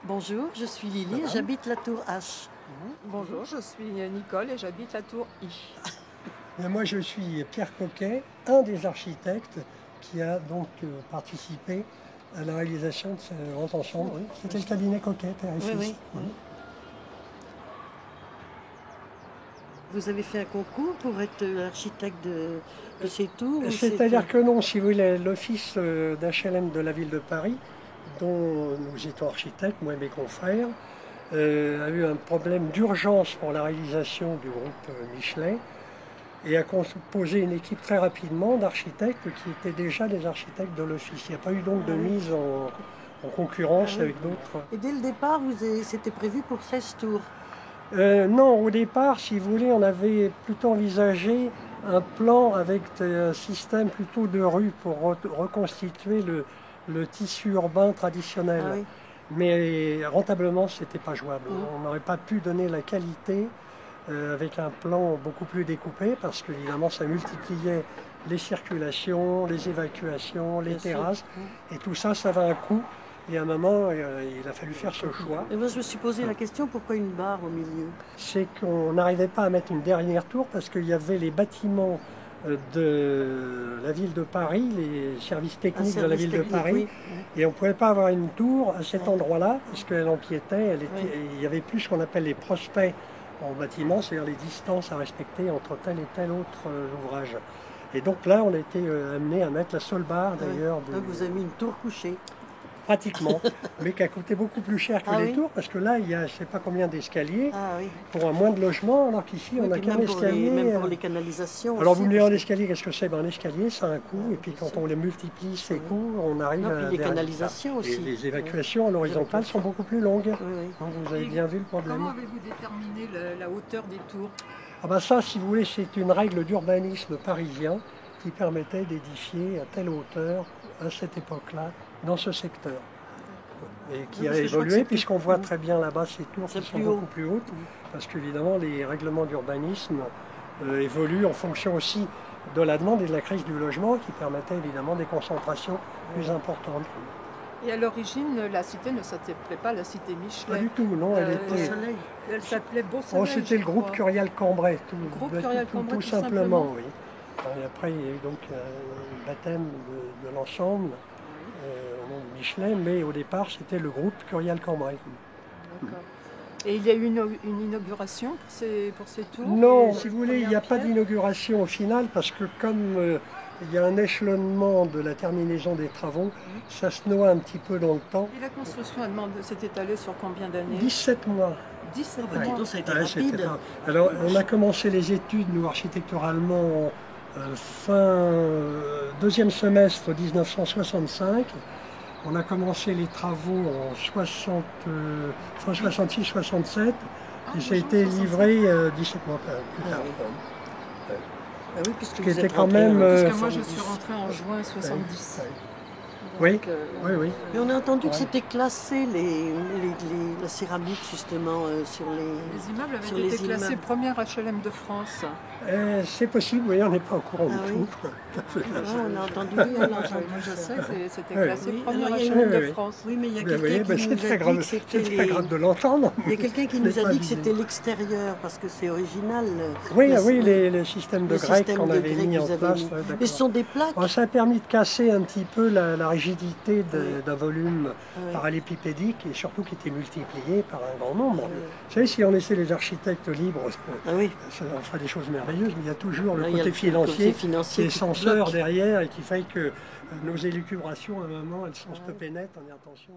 Bonjour, je suis Lily et j'habite la tour H. Bonjour, je suis Nicole et j'habite la tour I. Et moi, je suis Pierre Coquet, un des architectes qui a donc participé à la réalisation de ce grand ensemble. Oui, c'était le cabinet Coquet, Père et Fils. Oui. Vous avez fait un concours pour être architecte de ces tours? C'est-à-dire que non, si vous voulez, l'office d'HLM de la ville de Paris, dont nous étions architectes, moi et mes confrères, a eu un problème d'urgence pour la réalisation du groupe Michelet et a composé une équipe très rapidement d'architectes qui étaient déjà des architectes de l'office. Il n'y a pas eu donc de mise en concurrence avec d'autres. Et dès le départ, c'était prévu pour 16 tours? Non, au départ, si vous voulez, on avait plutôt envisagé un plan avec un système plutôt de rue pour reconstituer le tissu urbain traditionnel. Ah oui. Mais rentablement, ce n'était pas jouable. On n'aurait pas pu donner la qualité avec un plan beaucoup plus découpé parce qu'évidemment, ça multipliait les circulations, les évacuations, les terrasses. Et tout ça, ça avait un coût. Et à un moment, il a fallu faire ce choix. Et moi, je me suis posé la question, pourquoi une barre au milieu? C'est qu'on n'arrivait pas à mettre une dernière tour parce qu'il y avait les bâtiments de la ville de Paris, les services techniques de la ville de Paris, et on ne pouvait pas avoir une tour à cet endroit-là parce qu'elle empiétait, il y avait plus ce qu'on appelle les prospects en bâtiment, c'est-à-dire les distances à respecter entre tel et tel autre ouvrage. Et donc là, on a été amené à mettre la seule barre d'ailleurs. Donc vous avez mis une tour couchée? Pratiquement, mais qui a coûté beaucoup plus cher que les tours, parce que là, il y a je ne sais pas combien d'escaliers pour un moins de logement, alors qu'ici, on n'a qu'un escalier. Même pour les canalisations. Alors, vous me direz, un escalier, qu'est-ce que c'est? Un escalier, ça a un coût, et puis quand on les multiplie, ces coûts, on arrive à... les canalisations aussi. Et les évacuations en horizontale sont beaucoup plus longues. Donc, vous avez bien vu le problème. Comment avez-vous déterminé la hauteur des tours? Ah ben ça, si vous voulez, c'est une règle d'urbanisme parisien qui permettait d'édifier à telle hauteur, à cette époque-là, dans ce secteur. Et qui a évolué, puisqu'on voit très bien là-bas ces tours qui sont beaucoup plus hautes, parce qu'évidemment, les règlements d'urbanisme évoluent en fonction aussi de la demande et de la crise du logement, qui permettait évidemment des concentrations plus importantes. Et à l'origine, la cité ne s'appelait pas la cité Michelet. Pas du tout, non, elle s'appelait Beau Soleil. C'était le groupe Curial-Cambrai, tout simplement, oui. Et après, il y a eu donc le baptême de l'ensemble, au nom de Michelet, mais au départ, c'était le groupe Curial-Cambrai. D'accord. Et il y a eu une inauguration pour ces tours? Non, si vous voulez, il n'y a pas d'inauguration au final, parce que comme il y a un échelonnement de la terminaison des travaux, ça se noie un petit peu dans le temps. Et la construction s'est étalée sur combien d'années? 17 mois. 17 mois. mois. Ça a été rapide. Alors, on a commencé les études, nous, architecturalement, fin deuxième semestre 1965. On a commencé les travaux en 66-67 et ça a été livré 17 mois plus tard. Oui, puisque vous êtes quand même. Parce que moi, je suis rentrée en juin 70. Oui. Mais on a entendu que c'était classé la céramique justement sur les immeubles avaient été classés première HLM de France. C'est possible, oui, on n'est pas au courant du tout. On a entendu. Moi je sais que c'était classé première HLM de France. Oui, mais il y a quelqu'un qui nous a dit que c'était c'est très grave de l'entendre. Il y a quelqu'un qui nous a dit que c'était l'extérieur parce que c'est original. Oui, les systèmes de grec qu'on avait mis en place. Mais ce sont des plaques. Ça a permis de casser un petit peu la rigidité d'un volume parallépipédique et surtout qui était multiplié par un grand nombre. Vous savez, si on laissait les architectes libres, on ferait des choses merveilleuses, mais il y a toujours le côté financier, les censeurs derrière et qui fait que nos élucubrations, à un moment, elles sont stoppées net. On est attention.